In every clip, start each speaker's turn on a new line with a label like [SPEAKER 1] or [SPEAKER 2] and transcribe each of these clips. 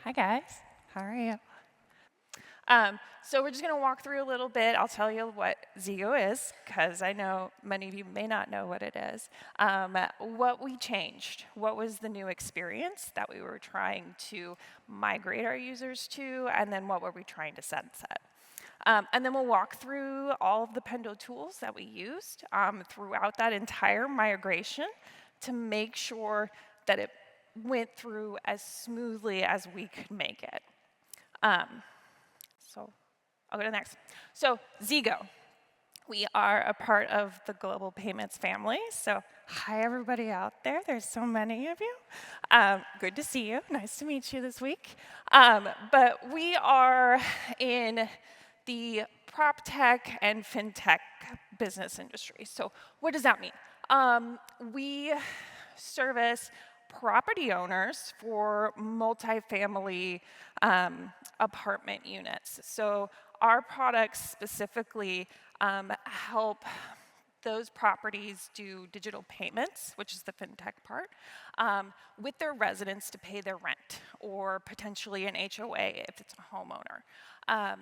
[SPEAKER 1] Hi guys, how are you? So we're just going to walk through a little bit. I'll tell you what Zego is, because I know many of you may not know what it is. What we changed, what was the new experience that we were trying to migrate our users to, and then what were we trying to sunset. And then we'll walk through all of the Pendo tools that we used throughout that entire migration to make sure that it went through as smoothly as we could make it. So I'll go to the next. So Zego, we are a part of the global payments family. So hi, everybody out there. There's so many of you. Good to see you. Nice to meet you this week. But we are in the prop tech and fintech business industry. So what does that mean? We service property owners for multifamily apartment units. So our products specifically help those properties do digital payments, which is the fintech part, with their residents to pay their rent, or potentially an HOA if it's a homeowner.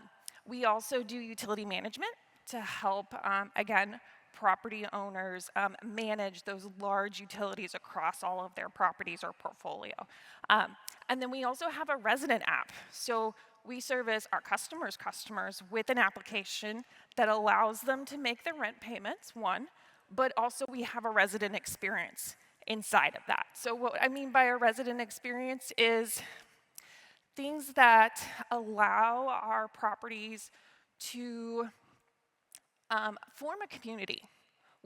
[SPEAKER 1] We also do utility management to help, again, property owners manage those large utilities across all of their properties or portfolio. And then we also have a resident app. So we service our customers' customers with an application that allows them to make their rent payments, one, but also we have a resident experience inside of that. So what I mean by a resident experience is things that allow our properties to form a community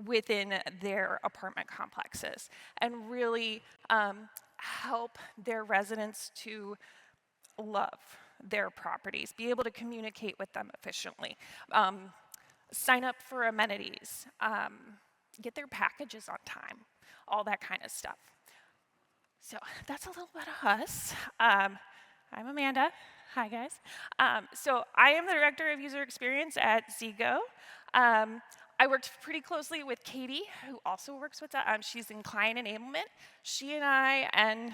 [SPEAKER 1] within their apartment complexes and really help their residents to love their properties, be able to communicate with them efficiently, sign up for amenities, get their packages on time, all that kind of stuff. So that's a little bit of us. I'm Amanda. Hi, guys. So I am the Director of User Experience at Zego. I worked pretty closely with Katie, who also works with that. She's in client enablement. She and I and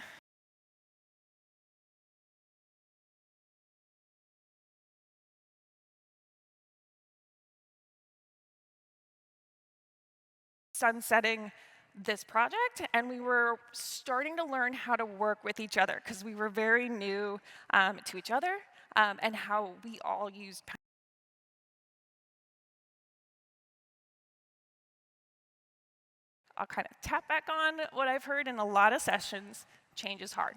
[SPEAKER 1] sunsetting this project, and we were starting to learn how to work with each other because we were very new to each other and how we all used. I'll kind of tap back on what I've heard in a lot of sessions. Change is hard,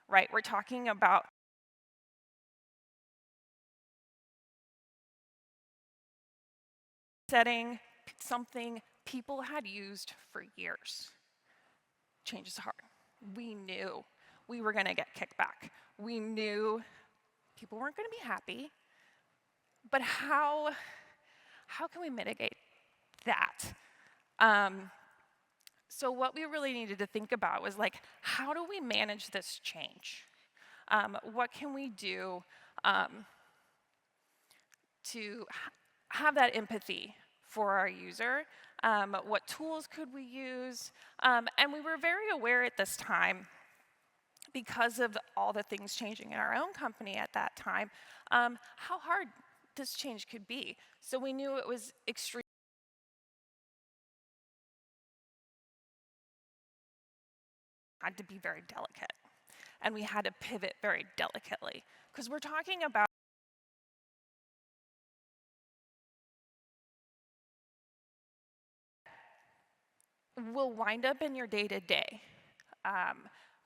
[SPEAKER 1] right? We're talking about setting something people had used for years. Change is hard. We knew we were going to get kickback. We knew people weren't going to be happy. But how can we mitigate that? So what we really needed to think about was like, how do we manage this change? What can we do to have that empathy for our user? What tools could we use? And we were very aware at this time, because of all the things changing in our own company at that time, how hard this change could be. So we knew it was extremely had to be very delicate. And we had to pivot very delicately. Because we're talking about will wind up in your day-to-day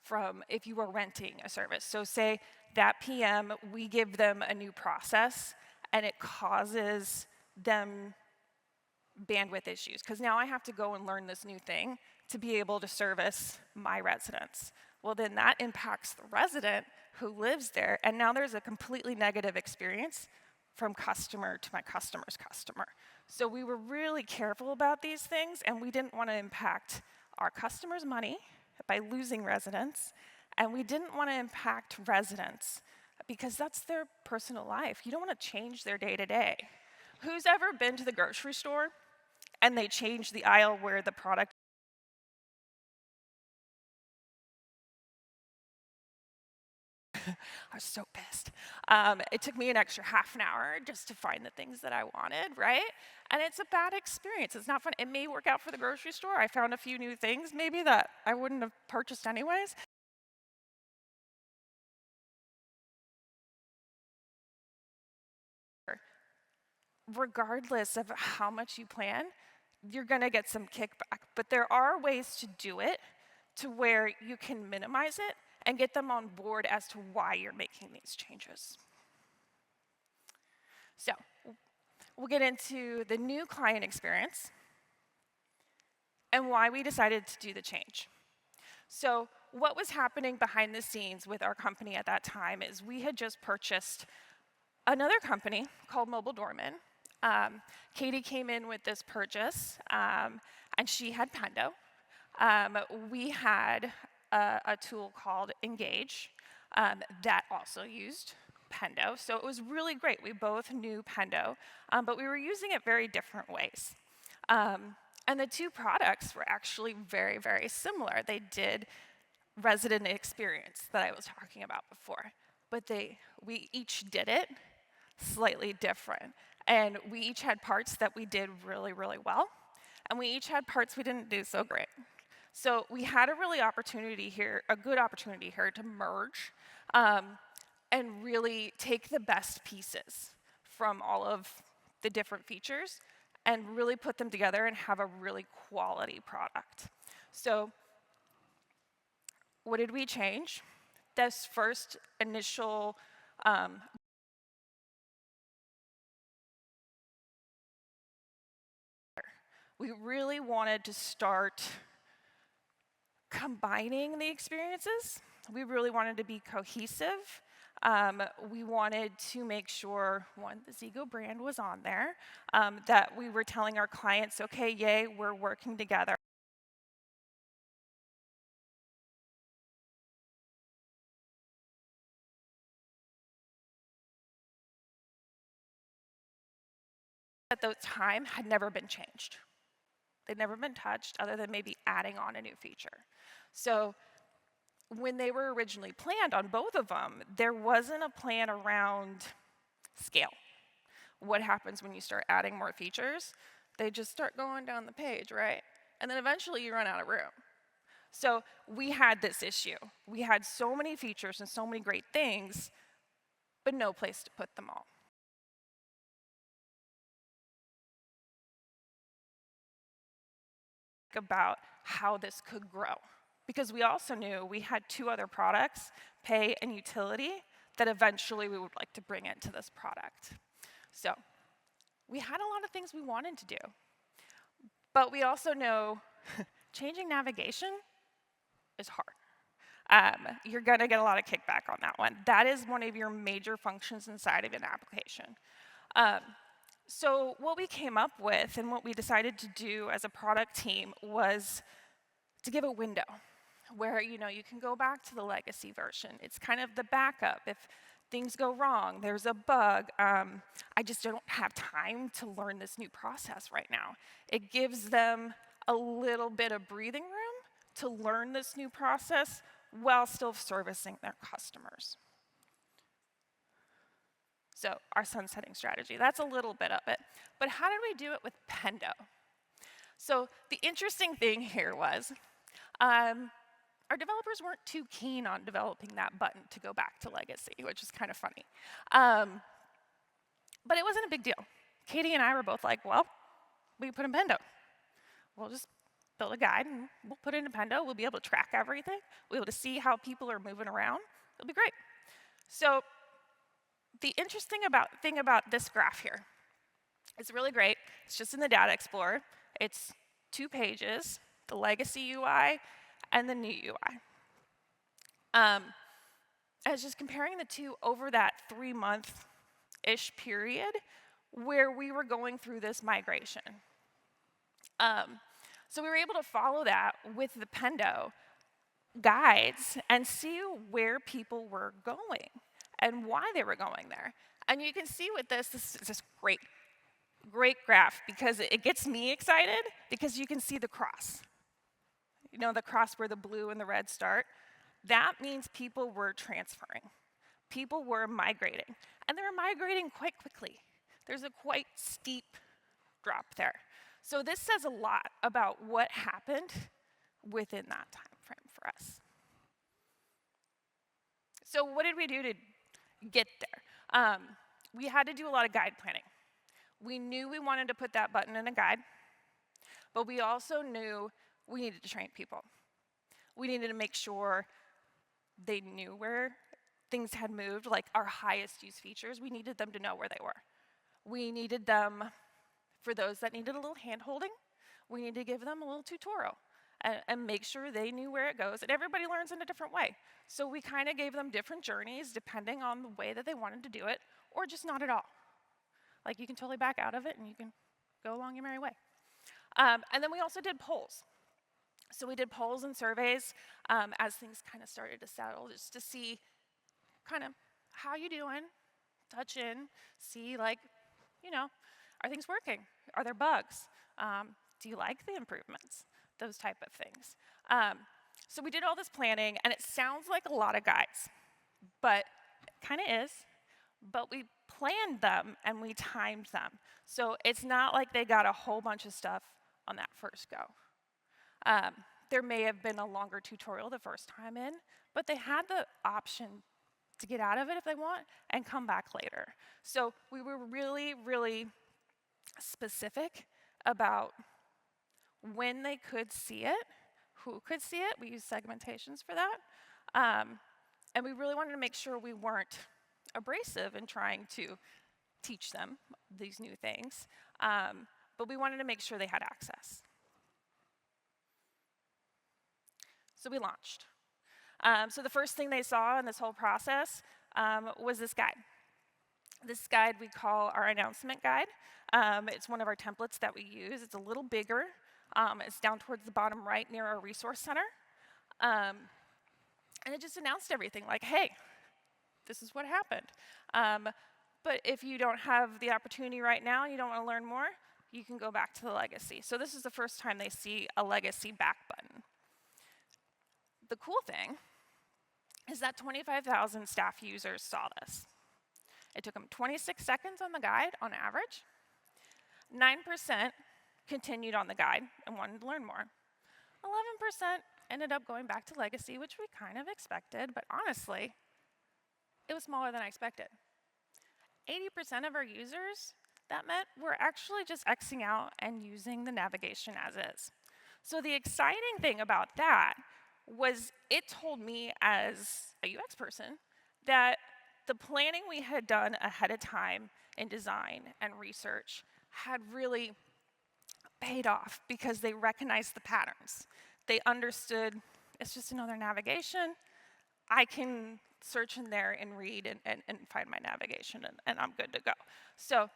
[SPEAKER 1] from if you were renting a service. So say that PM, we give them a new process, and it causes them bandwidth issues, because now I have to go and learn this new thing to be able to service my residents. Well, then that impacts the resident who lives there, and now there's a completely negative experience from customer to my customer's customer. So we were really careful about these things, and we didn't want to impact our customers' money by losing residents, and we didn't want to impact residents because that's their personal life. You don't want to change their day-to-day. Who's ever been to the grocery store and they change the aisle where the product I was so pissed. It took me an extra half an hour just to find the things that I wanted, right? And it's a bad experience. It's not fun. It may work out for the grocery store. I found a few new things maybe that I wouldn't have purchased anyways. Regardless of how much you plan, you're going to get some kickback. But there are ways to do it to where you can minimize it and get them on board as to why you're making these changes. So we'll get into the new client experience and why we decided to do the change. So what was happening behind the scenes with our company at that time is we had just purchased another company called Mobile Doorman. Katie came in with this purchase, and she had Pendo. We had a tool called Engage that also used Pendo. So it was really great. We both knew Pendo, but we were using it very different ways. And the two products were actually very, very similar. They did resident experience that I was talking about before, but we each did it slightly different. And we each had parts that we did really, really well, and we each had parts we didn't do so great. So we had a good opportunity here to merge and really take the best pieces from all of the different features and really put them together and have a really quality product. So what did we change? This first initial we really wanted to start combining the experiences. We really wanted to be cohesive. We wanted to make sure, one, the Zego brand was on there, that we were telling our clients, okay, yay, we're working together. At the time had never been changed. They'd never been touched other than maybe adding on a new feature. So when they were originally planned on both of them, there wasn't a plan around scale. What happens when you start adding more features? They just start going down the page, right? And then eventually you run out of room. So we had this issue. We had so many features and so many great things, but no place to put them all. About how this could grow. Because we also knew we had two other products, pay and utility, that eventually we would like to bring into this product. So we had a lot of things we wanted to do. But we also know changing navigation is hard. You're going to get a lot of kickback on that one. That is one of your major functions inside of an application. So what we came up with and what we decided to do as a product team was to give a window where you can go back to the legacy version. It's kind of the backup. If things go wrong, there's a bug, I just don't have time to learn this new process right now. It gives them a little bit of breathing room to learn this new process while still servicing their customers. So our sunsetting strategy, that's a little bit of it. But how did we do it with Pendo? So the interesting thing here was our developers weren't too keen on developing that button to go back to legacy, which is kind of funny. But it wasn't a big deal. Katie and I were both like, well, we put in Pendo. We'll just build a guide and we'll put it in Pendo. We'll be able to track everything. We'll be able to see how people are moving around. It'll be great. So the interesting thing about this graph here, it's really great. It's just in the Data Explorer. It's 2 pages, the legacy UI and the new UI. I was just comparing the two over that 3-month-ish period where we were going through this migration. So we were able to follow that with the Pendo guides and see where people were going and why they were going there. And you can see with this is just great graph because it gets me excited because you can see the cross. The cross where the blue and the red start. That means people were transferring. people were migrating. And they were migrating quite quickly. There's a quite steep drop there. So this says a lot about what happened within that time frame for us. So what did we do to get there? We had to do a lot of guide planning. We knew we wanted to put that button in a guide, but we also knew we needed to train people. We needed to make sure they knew where things had moved, like our highest use features. We needed them to know where they were. We needed them, for those that needed a little hand-holding, we needed to give them a little tutorial and make sure they knew where it goes. And everybody learns in a different way. So we kind of gave them different journeys depending on the way that they wanted to do it, or just not at all. Like you can totally back out of it and you can go along your merry way. And then we also did polls. So we did polls and surveys as things kind of started to settle, just to see kind of how you doing, touch in, see like, you know, are things working? Are there bugs? Do you like the improvements? Those type of things. So we did all this planning, and it sounds like a lot of guides, but it kind of is. But we planned them and we timed them. So it's not like they got a whole bunch of stuff on that first go. There may have been a longer tutorial the first time in, but they had the option to get out of it if they want and come back later. So we were really, really specific about when they could see it, who could see it. We used segmentations for that. And we really wanted to make sure we weren't abrasive in trying to teach them these new things, but we wanted to make sure they had access. So we launched. So the first thing they saw in this whole process was this guide. This guide we call our announcement guide. It's one of our templates that we use. It's a little bigger. It's down towards the bottom right near our resource center. And it just announced everything like, hey, this is what happened. But if you don't have the opportunity right now and you don't want to learn more, you can go back to the legacy. So this is the first time they see a legacy back button. The cool thing is that 25,000 staff users saw this. It took them 26 seconds on the guide on average. 9% continued on the guide and wanted to learn more. 11% ended up going back to legacy, which we kind of expected, but honestly, it was smaller than I expected. 80% of our users, that meant, were actually just Xing out and using the navigation as is. So the exciting thing about that was it told me as a UX person that the planning we had done ahead of time in design and research had really paid off because they recognized the patterns. They understood it's just another navigation. I can search in there and read and find my navigation, and I'm good to go. So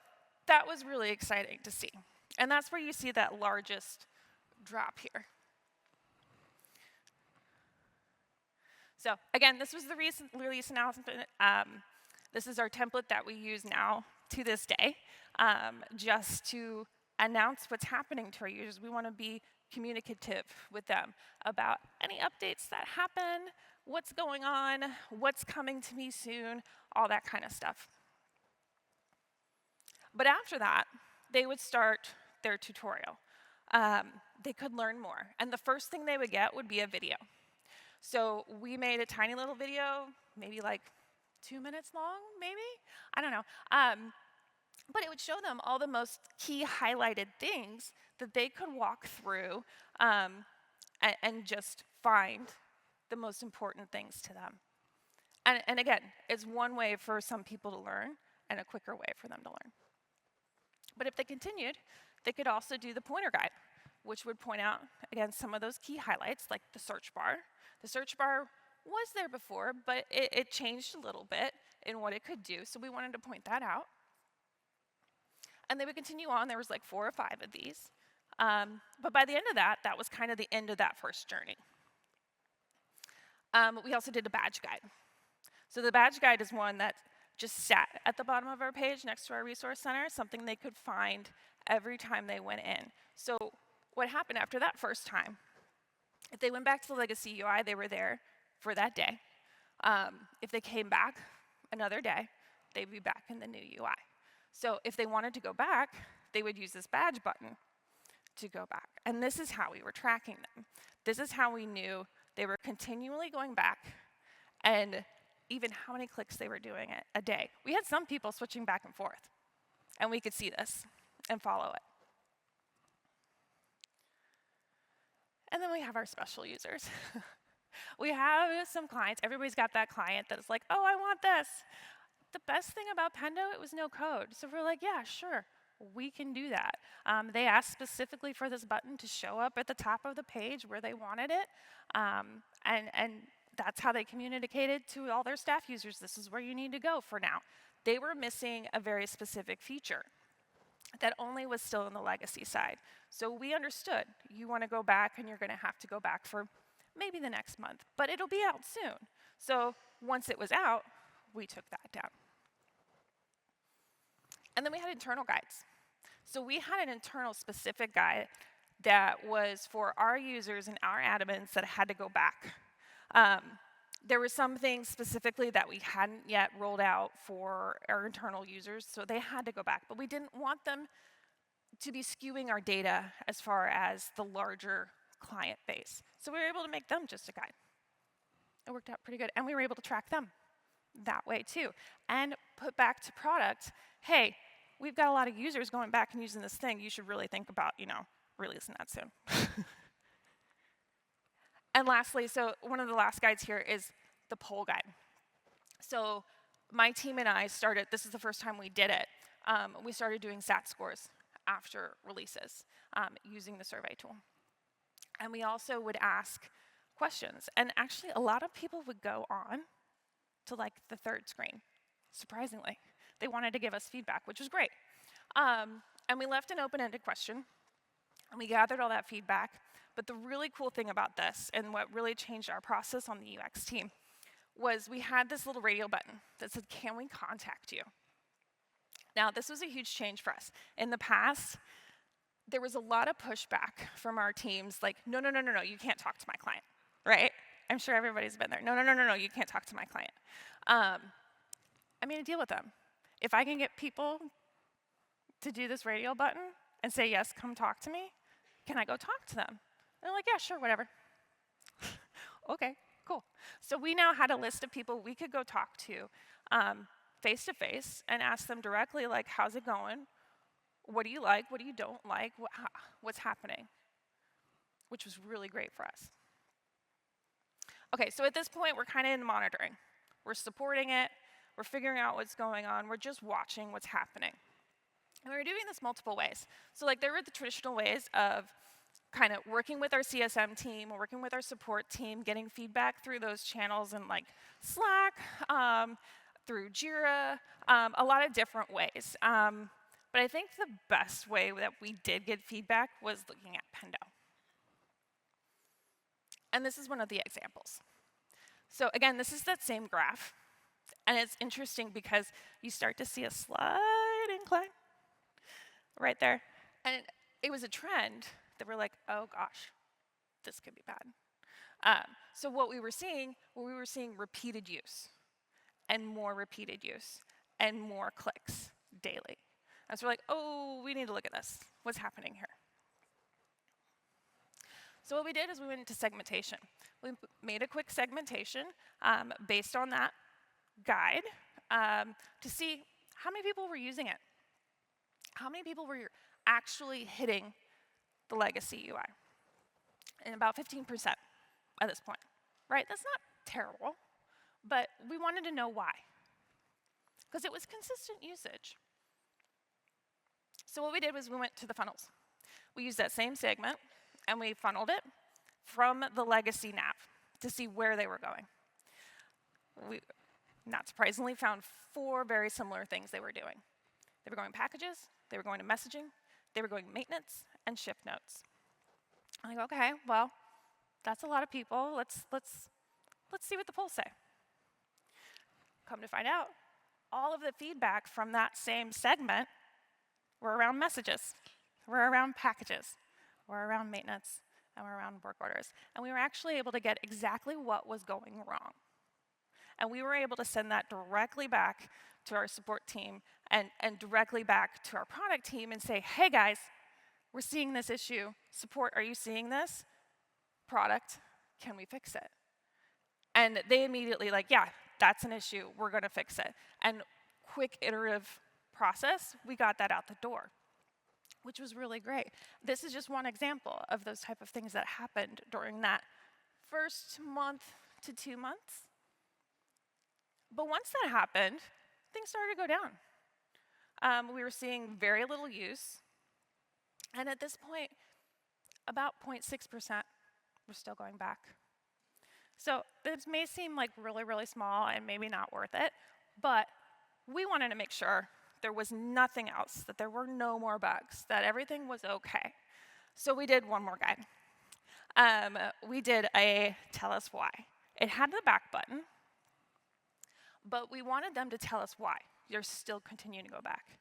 [SPEAKER 1] that was really exciting to see. And that's where you see that largest drop here. So again, this was the recent release announcement. This is our template that we use now to this day, just to announce what's happening to our users. We want to be communicative with them about any updates that happen, what's going on, what's coming to me soon, all that kind of stuff. But after that, they would start their tutorial. They could learn more. And the first thing they would get would be a video. So we made a tiny little video, maybe like 2 minutes long, maybe? I don't know. But it would show them all the most key highlighted things that they could walk through and just find the most important things to them. And again, it's one way for some people to learn and a quicker way for them to learn. But if they continued, they could also do the pointer guide, which would point out, again, some of those key highlights, like the search bar. The search bar was there before, but it changed a little bit in what it could do, so we wanted to point that out. And they would continue on. There was like 4 or 5 of these. But by the end of that, that was kind of the end of that first journey. We also did a badge guide. So the badge guide is one that just sat at the bottom of our page next to our resource center, something they could find every time they went in. So what happened after that first time, if they went back to the legacy UI, they were there for that day. If they came back another day, they'd be back in the new UI. So if they wanted to go back, they would use this badge button to go back. And this is how we were tracking them. This is how we knew they were continually going back and even how many clicks they were doing a day. We had some people switching back and forth, and we could see this and follow it. And then we have our special users. We have some clients. Everybody's got that client that's like, oh, I want this. The best thing about Pendo, it was no code. So we're like, yeah, sure, we can do that. They asked specifically for this button to show up at the top of the page where they wanted it. And that's how they communicated to all their staff users. This is where you need to go for now. They were missing a very specific feature that only was still in the legacy side. So we understood, you want to go back and you're going to have to go back for maybe the next month, but it'll be out soon. So once it was out, we took that down. And then we had internal guides. So we had an internal specific guide that was for our users and our admins that had to go back. There were some things specifically that we hadn't yet rolled out for our internal users, so they had to go back. But we didn't want them to be skewing our data as far as the larger client base. So we were able to make them just a guide. It worked out pretty good. And we were able to track them that way too. And put back to product, hey, we've got a lot of users going back and using this thing. You should really think about, releasing that soon. And lastly, so one of the last guides here is the poll guide. So my team and I started, this is the first time we did it, we started doing SAT scores after releases using the survey tool. And we also would ask questions. And actually, a lot of people would go on to like the third screen, surprisingly. They wanted to give us feedback, which was great. And we left an open-ended question, and we gathered all that feedback. But the really cool thing about this, and what really changed our process on the UX team, was we had this little radio button that said, can we contact you? Now, this was a huge change for us. In the past, there was a lot of pushback from our teams, like, no, you can't talk to my client, right? I'm sure everybody's been there. No, you can't talk to my client. I made a deal with them. If I can get people to do this radio button and say, yes, come talk to me, can I go talk to them? And they're like, yeah, sure, whatever. Okay, cool. So we now had a list of people we could go talk to face-to-face and ask them directly, like, how's it going? What do you like? What do you don't like? What's happening? Which was really great for us. Okay, so at this point, we're kind of in monitoring. We're supporting it. We're figuring out what's going on. We're just watching what's happening. And we were doing this multiple ways. So like there were the traditional ways of kind of working with our CSM team, working with our support team, getting feedback through those channels in like Slack, through Jira, a lot of different ways. But I think the best way that we did get feedback was looking at Pendo. And this is one of the examples. So again, this is that same graph. And it's interesting because you start to see a slight incline right there. And it was a trend that we're like, oh gosh, this could be bad. So what we were seeing repeated use and more repeated use and more clicks daily. And so we're like, oh, we need to look at this. What's happening here? So what we did is we went into segmentation. We made a quick segmentation based on that guide to see how many people were using it. How many people were actually hitting the legacy UI? And about 15% at this point, right? That's not terrible, but we wanted to know why. Because it was consistent usage. So what we did was we went to the funnels. We used that same segment, and we funneled it from the legacy nav to see where they were going. We, not surprisingly, found 4 very similar things they were doing. They were going packages, they were going to messaging, they were going maintenance, and ship notes. And I go, okay, well, that's a lot of people. Let's see what the polls say. Come to find out, all of the feedback from that same segment were around messages, were around packages, were around maintenance, and were around work orders. And we were actually able to get exactly what was going wrong. And we were able to send that directly back to our support team and directly back to our product team and say, hey guys, we're seeing this issue. Support, are you seeing this? Product, can we fix it? And they immediately like, yeah, that's an issue, we're gonna fix it. And quick iterative process, we got that out the door, which was really great. This is just one example of those type of things that happened during that first month to 2 months. But once that happened, things started to go down. We were seeing very little use. And at this point, about 0.6% were still going back. So this may seem like really, really small and maybe not worth it, but we wanted to make sure there was nothing else, that there were no more bugs, that everything was okay. So we did one more guide. We did a tell us why. It had the back button, but we wanted them to tell us why they're still continuing to go back.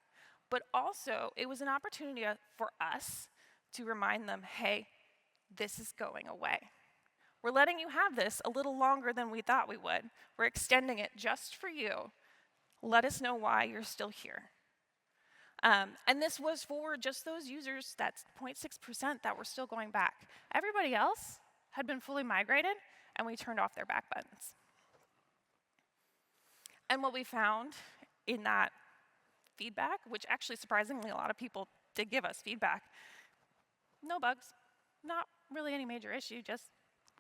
[SPEAKER 1] But also, it was an opportunity for us to remind them, hey, this is going away. We're letting you have this a little longer than we thought we would. We're extending it just for you. Let us know why you're still here. And this was for just those users, that's 0.6% that were still going back. Everybody else had been fully migrated, and we turned off their back buttons. And what we found in that feedback, which actually surprisingly a lot of people did give us feedback, no bugs, not really any major issue, just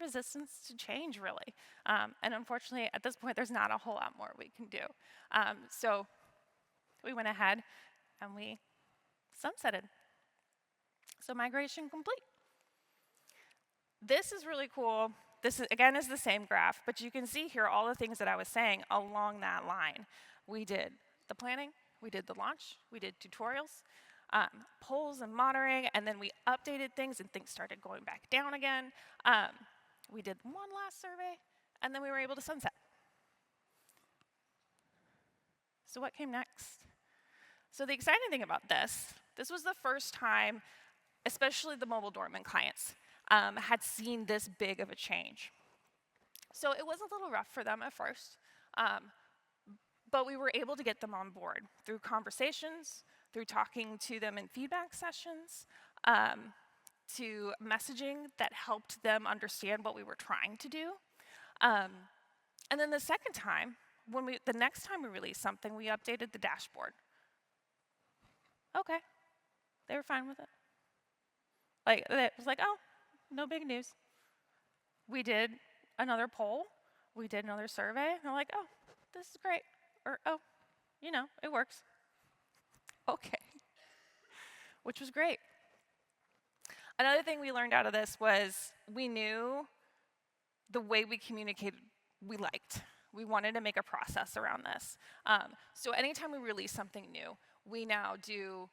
[SPEAKER 1] resistance to change, really. And unfortunately, at this point, there's not a whole lot more we can do. So we went ahead and we sunsetted. So migration complete. This is really cool. This, again, is the same graph, but you can see here all the things that I was saying along that line. We did the planning, we did the launch, we did tutorials, polls and monitoring, and then we updated things and things started going back down again. We did one last survey, and then we were able to sunset. So what came next? So the exciting thing about this was the first time, especially the mobile dormant clients, had seen this big of a change. So it was a little rough for them at first, but we were able to get them on board through conversations, through talking to them in feedback sessions, to messaging that helped them understand what we were trying to do. And then the second time, the next time we released something, we updated the dashboard. Okay, they were fine with it. Like, it was like, oh, no big news. We did another poll, we did another survey, and they're like, oh, this is great. Or, oh, you know, it works. Okay, which was great. Another thing we learned out of this was we knew the way we communicated we liked. We wanted to make a process around this. So anytime we release something new, we now do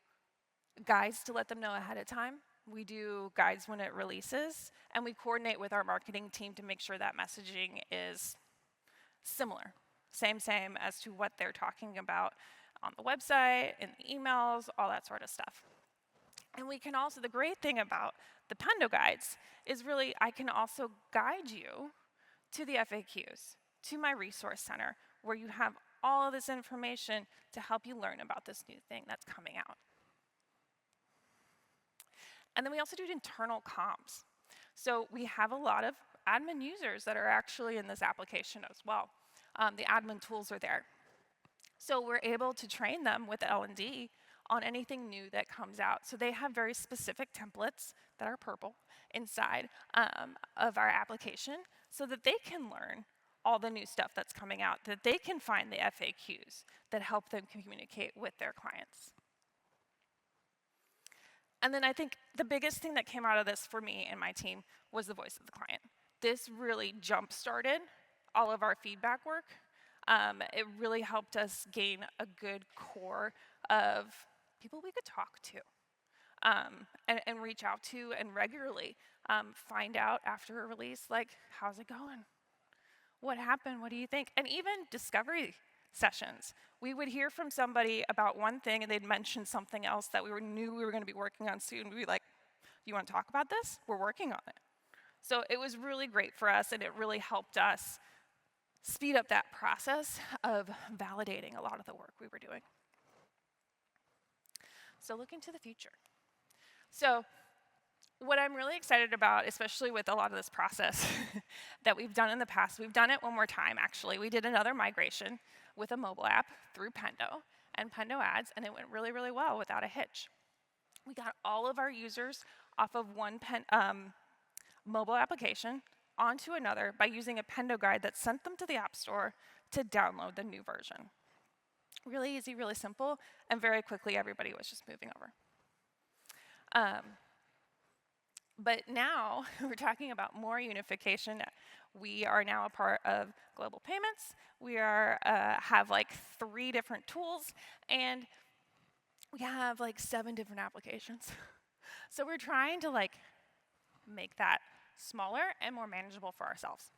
[SPEAKER 1] guides to let them know ahead of time. We do guides when it releases, and we coordinate with our marketing team to make sure that messaging is similar, same as to what they're talking about on the website, in the emails, all that sort of stuff. And we can also, the great thing about the Pendo guides is really I can also guide you to the FAQs, to my resource center, where you have all of this information to help you learn about this new thing that's coming out. And then we also do internal comms. So we have a lot of admin users that are actually in this application as well. The admin tools are there. So we're able to train them with L&D on anything new that comes out. So they have very specific templates that are purple inside of our application so that they can learn all the new stuff that's coming out, that they can find the FAQs that help them communicate with their clients. And then I think the biggest thing that came out of this for me and my team was the voice of the client. This really jump-started all of our feedback work. It really helped us gain a good core of people we could talk to and reach out to and regularly find out after a release, like, how's it going? What happened? What do you think? And even discovery sessions. We would hear from somebody about one thing and they'd mention something else that we knew we were going to be working on soon. We'd be like, you want to talk about this? We're working on it. So it was really great for us, and it really helped us speed up that process of validating a lot of the work we were doing. So looking to the future. So what I'm really excited about, especially with a lot of this process that we've done in the past, we've done it one more time, actually. We did another migration with a mobile app through Pendo and Pendo Ads, and it went really, really well without a hitch. We got all of our users off of one mobile application onto another by using a Pendo guide that sent them to the App Store to download the new version. Really easy, really simple, and very quickly everybody was just moving over. But now we're talking about more unification. We are now a part of global payments. We have like 3 different tools, and we have like 7 different applications. So we're trying to like make that smaller and more manageable for ourselves.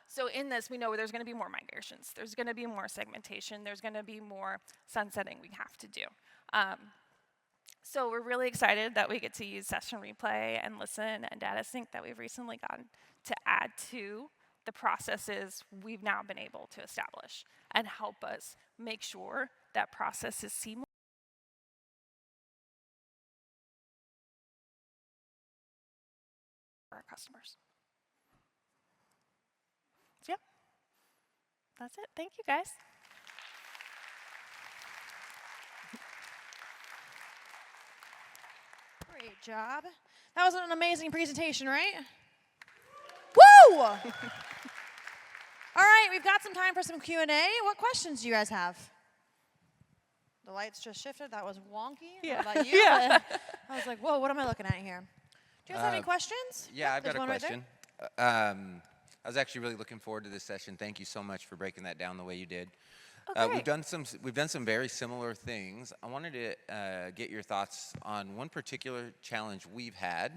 [SPEAKER 1] So in this, we know there's going to be more migrations. There's going to be more segmentation. There's going to be more sunsetting we have to do. So we're really excited that we get to use Session Replay and Listen and Data Sync that we've recently gotten to add to the processes we've now been able to establish and help us make sure that process is seamless for our customers. So yeah, that's it. Thank you, guys.
[SPEAKER 2] Great job. That was an amazing presentation, right? Woo! All right, we've got some time for some Q&A. What questions do you guys have? The lights just shifted. That was wonky.
[SPEAKER 1] Yeah.
[SPEAKER 2] What about you?
[SPEAKER 1] Yeah.
[SPEAKER 2] I was like, whoa, what am I looking at here? Do you guys have any questions?
[SPEAKER 3] Yeah, I've got a
[SPEAKER 2] one right
[SPEAKER 3] question. I was actually really looking forward to this session. Thank you so much for breaking that down the way you did.
[SPEAKER 1] Okay.
[SPEAKER 3] We've done some very similar things. I wanted to get your thoughts on one particular challenge we've had.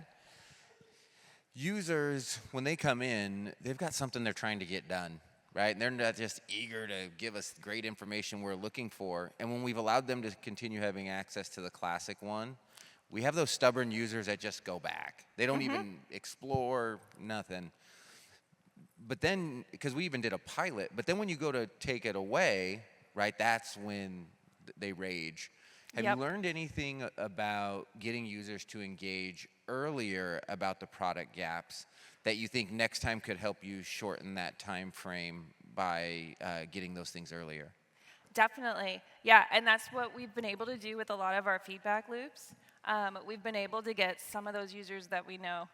[SPEAKER 3] Users, when they come in, they've got something they're trying to get done, right? And they're not just eager to give us great information we're looking for. And when we've allowed them to continue having access to the classic one, we have those stubborn users that just go back. They don't even explore, nothing. But then, because we even did a pilot, but then when you go to take it away, right, that's when they rage. Have you learned anything about getting users to engage earlier about the product gaps that you think next time could help you shorten that time frame by getting those things earlier?
[SPEAKER 1] Definitely, yeah, and that's what we've been able to do with a lot of our feedback loops. We've been able to get some of those users that we know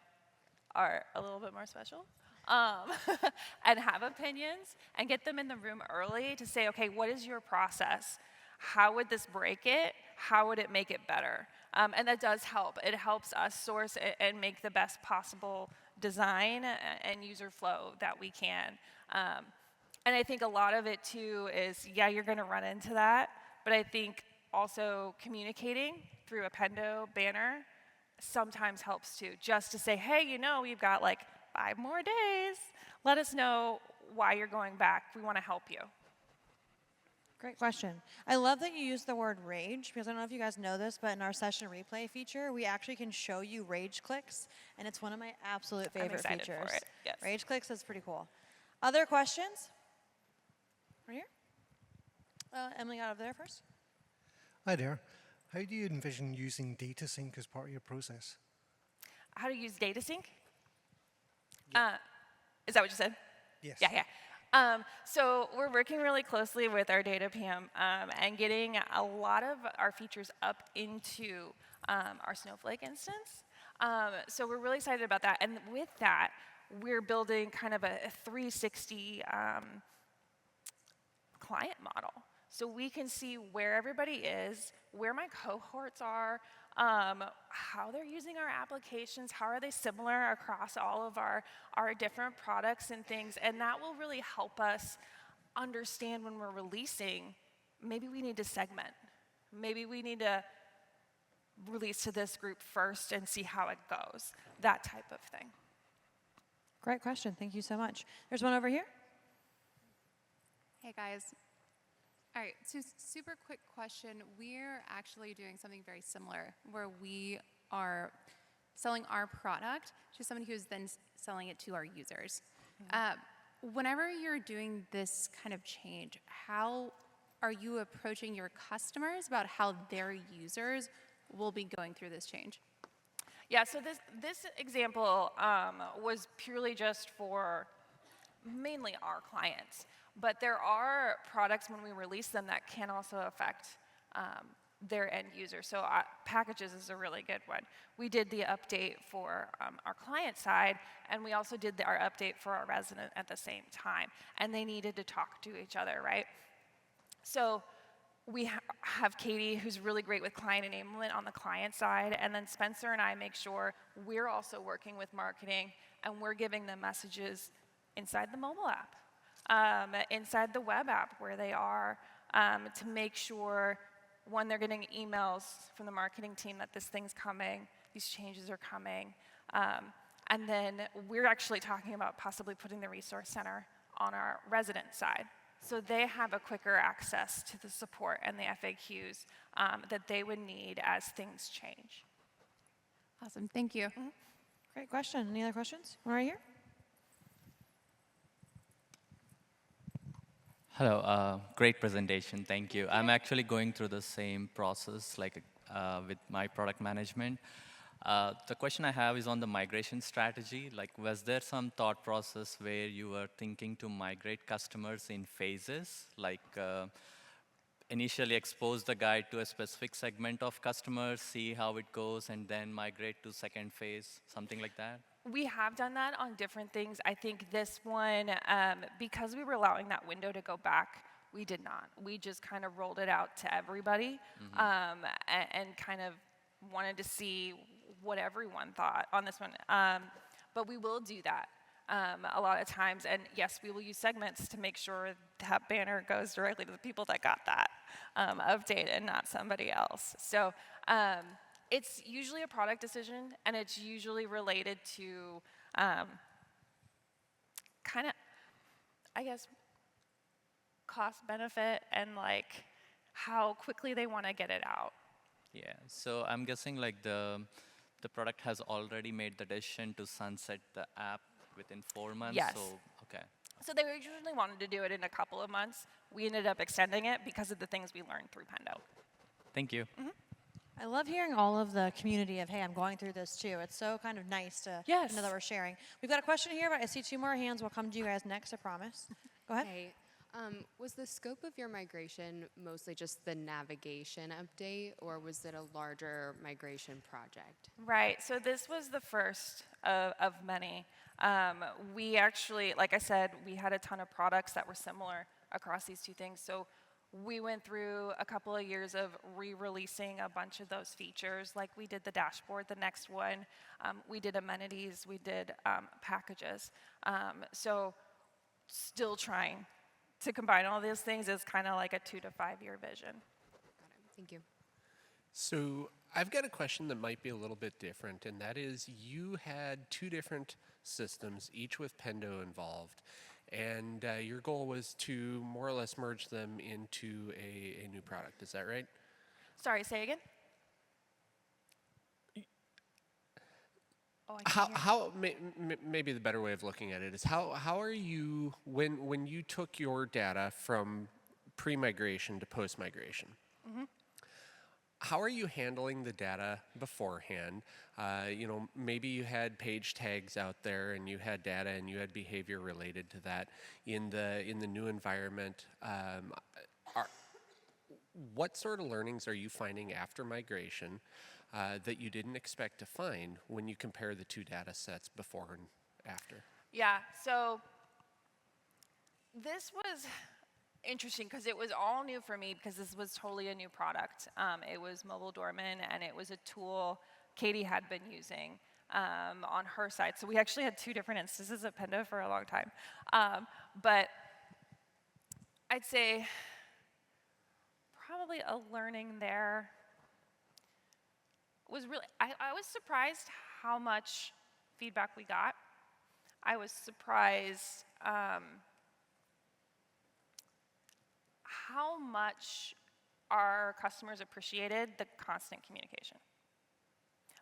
[SPEAKER 1] are a little bit more special and have opinions and get them in the room early to say, okay, what is your process? How would this break it? How would it make it better? And that does help. It helps us source and make the best possible design and user flow that we can. And I think a lot of it too is, yeah, you're going to run into that, but I think also communicating through a Pendo banner sometimes helps too, just to say, hey, you know, we've got like 5 more days. Let us know why you're going back. We want to help you.
[SPEAKER 2] Great question. I love that you used the word rage, because I don't know if you guys know this, but in our session replay feature, we actually can show you rage clicks, and it's one of my absolute favorite
[SPEAKER 1] I'm excited
[SPEAKER 2] features.
[SPEAKER 1] for it. Yes.
[SPEAKER 2] Rage clicks is pretty cool. Other questions? Right here. Emily got over there first.
[SPEAKER 4] Hi there. How do you envision using data sync as part of your process?
[SPEAKER 1] How to use data sync? Is that what you said?
[SPEAKER 4] Yes.
[SPEAKER 1] Yeah. So we're working really closely with our data PM and getting a lot of our features up into our Snowflake instance. So we're really excited about that. And with that, we're building kind of a 360 client model. So we can see where everybody is, where my cohorts are, how they're using our applications, how are they similar across all of our different products and things, and that will really help us understand when we're releasing, maybe we need to segment. Maybe we need to release to this group first and see how it goes, that type of thing.
[SPEAKER 2] Great question. Thank you so much. There's one over here.
[SPEAKER 5] Hey, guys. All right, so super quick question. We're actually doing something very similar where we are selling our product to somebody who's then selling it to our users. Whenever you're doing this kind of change, how are you approaching your customers about how their users will be going through this change?
[SPEAKER 1] Yeah, so this example was purely just for mainly our clients, but there are products when we release them that can also affect their end user. So packages is a really good one. We did the update for our client side, and we also did our update for our resident at the same time, and they needed to talk to each other, right? So we have Katie, who's really great with client enablement on the client side, and then Spencer and I make sure we're also working with marketing, and we're giving them messages inside the mobile app, inside the web app where they are, to make sure when they're getting emails from the marketing team that this thing's coming, these changes are coming. And then we're actually talking about possibly putting the resource center on our resident side. So they have a quicker access to the support and the FAQs that they would need as things change.
[SPEAKER 5] Awesome, thank you.
[SPEAKER 2] Great question. Any other questions? One right here.
[SPEAKER 6] Hello, great presentation, thank you. I'm actually going through the same process like with my product management. The question I have is on the migration strategy. Like, was there some thought process where you were thinking to migrate customers in phases? Like, initially expose the guide to a specific segment of customers, see how it goes, and then migrate to second phase, something like that?
[SPEAKER 1] We have done that on different things. I think this one, because we were allowing that window to go back, we did not. We just kind of rolled it out to everybody, and kind of wanted to see what everyone thought on this one. But we will do that a lot of times. And yes, we will use segments to make sure that banner goes directly to the people that got that update and not somebody else. So it's usually a product decision, and it's usually related to kind of, I guess, cost benefit and like how quickly they want to get it out.
[SPEAKER 6] Yeah, so I'm guessing like the product has already made the decision to sunset the app within 4 months.
[SPEAKER 1] Yes.
[SPEAKER 6] So, okay.
[SPEAKER 1] So they originally wanted to do it in a couple of months. We ended up extending it because of the things we learned through Pendo.
[SPEAKER 6] Thank you.
[SPEAKER 2] I love hearing all of the community of, hey, I'm going through this too. It's so kind of nice to
[SPEAKER 1] Yes.
[SPEAKER 2] know that we're sharing. We've got a question here, but I see 2 more hands. We'll come to you guys next, I promise. Go ahead.
[SPEAKER 7] Hey, was the scope of your migration mostly just the navigation update, or was it a larger migration project?
[SPEAKER 1] Right, so this was the first of many. We actually, like I said, we had a ton of products that were similar across these two things. So we went through a couple of years of re-releasing a bunch of those features. Like we did the dashboard, the next one. We did amenities, we did packages. So still trying to combine all these things is kind of like a 2 to 5 year vision.
[SPEAKER 7] Got it. Thank you.
[SPEAKER 8] So I've got a question that might be a little bit different, and that is you had 2 different systems, each with Pendo involved, and your goal was to more or less merge them into a new product. Is that right?
[SPEAKER 1] Sorry, say again? Oh, I can't hear.
[SPEAKER 8] How maybe the better way of looking at it is how are you when you took your data from pre-migration to post-migration? How are you handling the data beforehand? You know, maybe you had page tags out there, and you had data, and you had behavior related to that in the new environment. What sort of learnings are you finding after migration that you didn't expect to find when you compare the 2 data sets before and after?
[SPEAKER 1] Yeah, so this was interesting because it was all new for me because this was totally a new product. It was Mobile Doorman, and it was a tool Katie had been using on her side. So we actually had 2 different instances of Pendo for a long time. But I'd say probably a learning there was really, I was surprised how much feedback we got. I was surprised how much our customers appreciated the constant communication.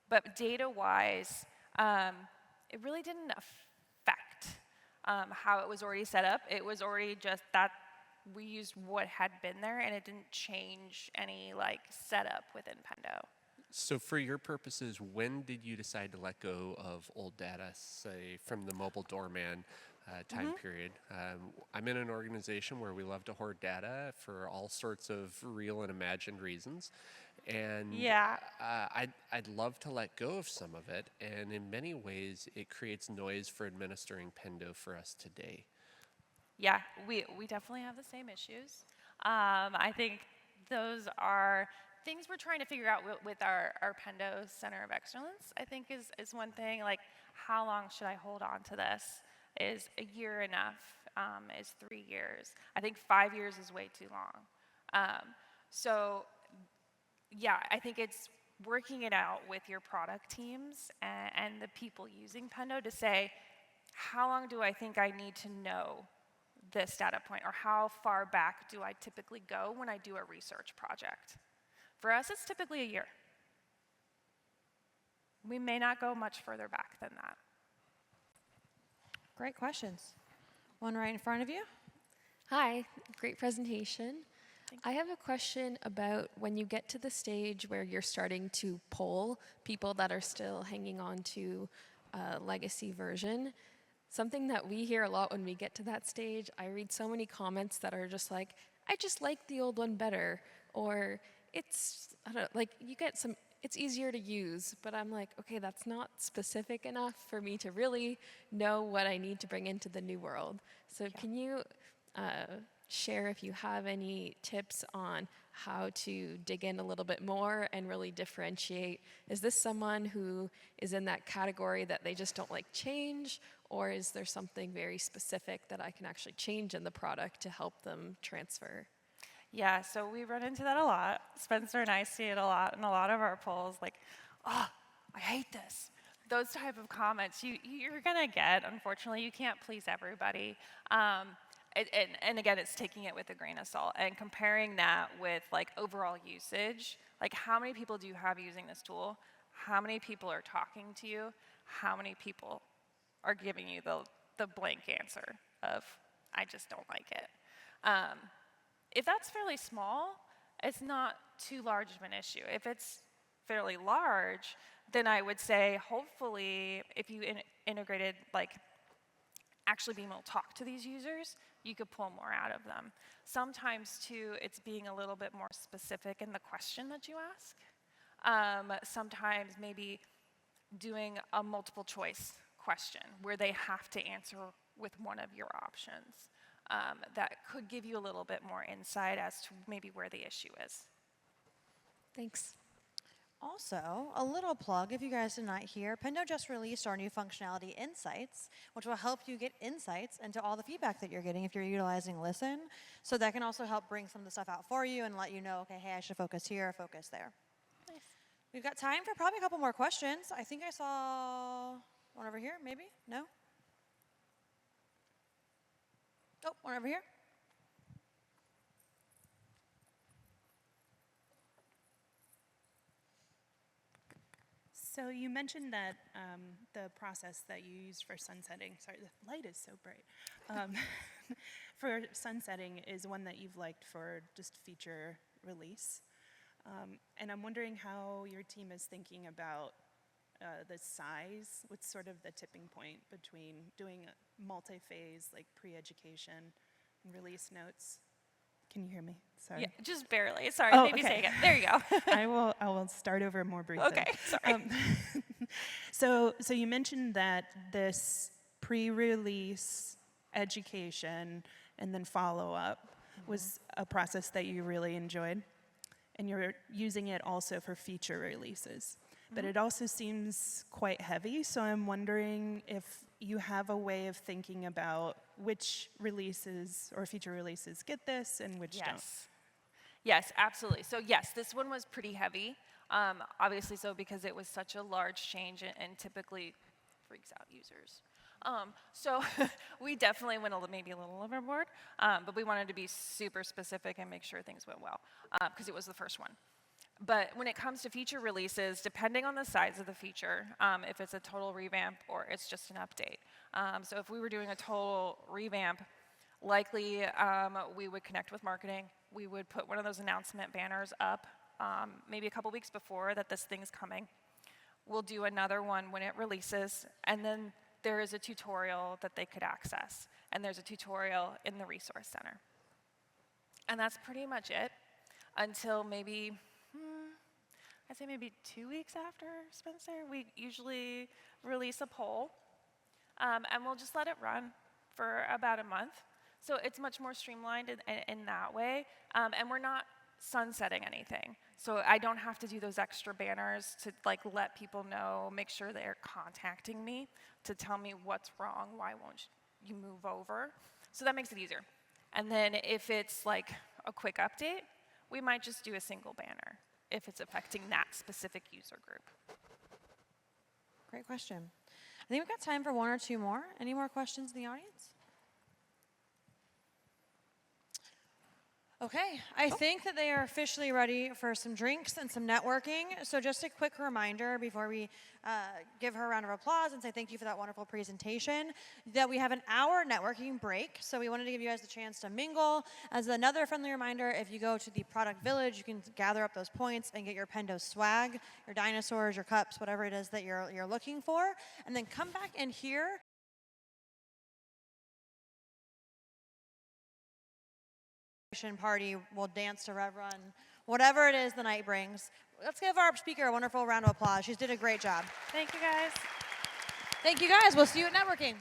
[SPEAKER 1] But data-wise, it really didn't affect how it was already set up. It was already just that we used what had been there, and it didn't change any like setup within Pendo.
[SPEAKER 8] So for your purposes, when did you decide to let go of old data, say from the mobile doorman time period? I'm in an organization where we love to hoard data for all sorts of real and imagined reasons. And
[SPEAKER 1] Yeah.
[SPEAKER 8] I'd love to let go of some of it. And in many ways, it creates noise for administering Pendo for us today.
[SPEAKER 1] Yeah, we definitely have the same issues. I think those are things we're trying to figure out with our Pendo Center of Excellence, I think is one thing. Like, how long should I hold on to this? Is a year enough? Is 3 years? I think 5 years is way too long. So, yeah, I think it's working it out with your product teams and the people using Pendo to say, how long do I think I need to know this data point, or how far back do I typically go when I do a research project? For us, it's typically a year. We may not go much further back than that.
[SPEAKER 2] Great questions. One right in front of you.
[SPEAKER 9] Hi, great presentation. I have a question about when you get to the stage where you're starting to poll people that are still hanging on to a legacy version. Something that we hear a lot when we get to that stage, I read so many comments that are just like, I just like the old one better, or it's, I don't know, like you get some, it's easier to use, but I'm like, okay, that's not specific enough for me to really know what I need to bring into the new world. So can you share if you have any tips on how to dig in a little bit more and really differentiate? Is this someone who is in that category that they just don't like change, or is there something very specific that I can actually change in the product to help them transfer?
[SPEAKER 1] Yeah, so we run into that a lot. Spencer and I see it a lot in a lot of our polls, like, oh, I hate this. Those type of comments you're gonna get. Unfortunately, you can't please everybody. And again, it's taking it with a grain of salt and comparing that with like overall usage. Like, how many people do you have using this tool? How many people are talking to you? How many people are giving you the blank answer of, I just don't like it? If that's fairly small, it's not too large of an issue. If it's fairly large, then I would say hopefully if you integrated like actually being able to talk to these users, you could pull more out of them. Sometimes too, it's being a little bit more specific in the question that you ask. Sometimes maybe doing a multiple choice question where they have to answer with one of your options. That could give you a little bit more insight as to maybe where the issue is.
[SPEAKER 9] Thanks.
[SPEAKER 2] Also, a little plug, if you guys did not hear, Pendo just released our new functionality, Insights, which will help you get insights into all the feedback that you're getting if you're utilizing Listen. So that can also help bring some of the stuff out for you and let you know, okay, hey, I should focus here or focus there.
[SPEAKER 1] Nice.
[SPEAKER 2] We've got time for probably a couple more questions. I think I saw one over here, maybe? No? Oh, one over here.
[SPEAKER 10] So you mentioned that the process that you use for sunsetting, sorry, the light is so bright, for sunsetting is one that you've liked for just feature release. And I'm wondering how your team is thinking about the size, what's sort of the tipping point between doing multi-phase, like pre-education and release notes. Can you hear me? Sorry.
[SPEAKER 1] Yeah, just barely. Sorry,
[SPEAKER 10] Oh,
[SPEAKER 1] maybe
[SPEAKER 10] okay.
[SPEAKER 1] say again. There you go.
[SPEAKER 10] I will start over more briefly.
[SPEAKER 1] Okay, sorry.
[SPEAKER 10] So you mentioned that this pre-release education and then follow-up was a process that you really enjoyed, and you're using it also for feature releases. But it also seems quite heavy, so I'm wondering if you have a way of thinking about which releases or feature releases get this and which don't.
[SPEAKER 1] Yes, absolutely. So yes, this one was pretty heavy. Obviously so because it was such a large change and typically freaks out users. So we definitely went maybe a little overboard, but we wanted to be super specific and make sure things went well because it was the first one. But when it comes to feature releases, depending on the size of the feature, if it's a total revamp or it's just an update, So if we were doing a total revamp, likely we would connect with marketing. We would put one of those announcement banners up maybe a couple weeks before that this thing's coming. We'll do another one when it releases, and then there is a tutorial that they could access, and there's a tutorial in the resource center. And that's pretty much it until maybe, I'd say maybe 2 weeks after Spencer. We usually release a poll, and we'll just let it run for about a month. So it's much more streamlined in that way, and we're not sunsetting anything. So I don't have to do those extra banners to like let people know, make sure they're contacting me to tell me what's wrong, why won't you move over. So that makes it easier. And then if it's like a quick update, we might just do a single banner if it's affecting that specific user group.
[SPEAKER 2] Great question. I think we've got time for one or two more. Any more questions in the audience? Okay, I think that they are officially ready for some drinks and some networking. So just a quick reminder before we give her a round of applause and say thank you for that wonderful presentation, that we have an hour networking break. So we wanted to give you guys the chance to mingle. As another friendly reminder, if you go to the product village, you can gather up those points and get your Pendo swag, your dinosaurs, your cups, whatever it is that you're looking for. And then come back in here. Party, we'll dance to Rev Run, whatever it is the night brings. Let's give our speaker a wonderful round of applause. She's did a great job.
[SPEAKER 1] Thank you, guys.
[SPEAKER 2] Thank you, guys. We'll see you at networking.